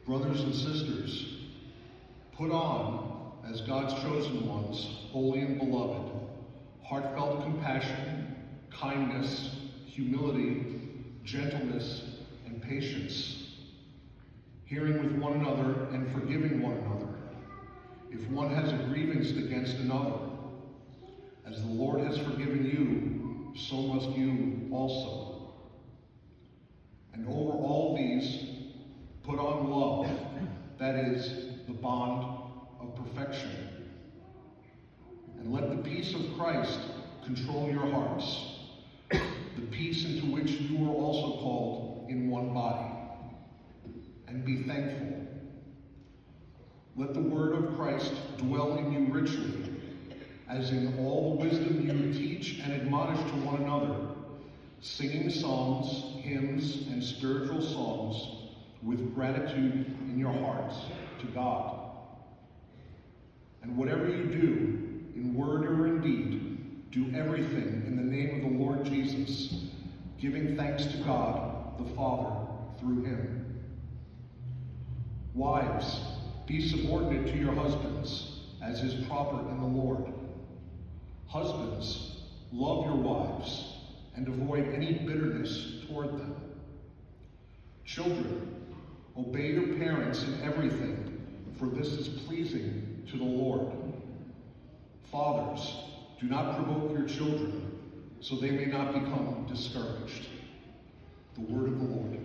Brothers and sisters, put on, as God's chosen ones, holy and beloved, heartfelt compassion, kindness, humility, gentleness, and patience, hearing with one another and forgiving one another, if one has a grievance against another. As the Lord has forgiven you, so must you also. And over all these, put on love, that is, the bond of perfection. And let the peace of Christ control your hearts, the peace into which you were also called in one body. And be thankful. Let the word of Christ dwell in you richly, as in all the wisdom you teach and admonish to one another, singing psalms, hymns, and spiritual songs with gratitude in your hearts to God. And whatever you do, in word or in deed, do everything in the name of the Lord Jesus, giving thanks to God the Father through him. Wives, be subordinate to your husbands, as is proper in the Lord. Husbands, love your wives, and avoid any bitterness toward them. Children, obey your parents in everything, for this is pleasing to the Lord. Fathers, do not provoke your children, so they may not become discouraged. The word of the Lord.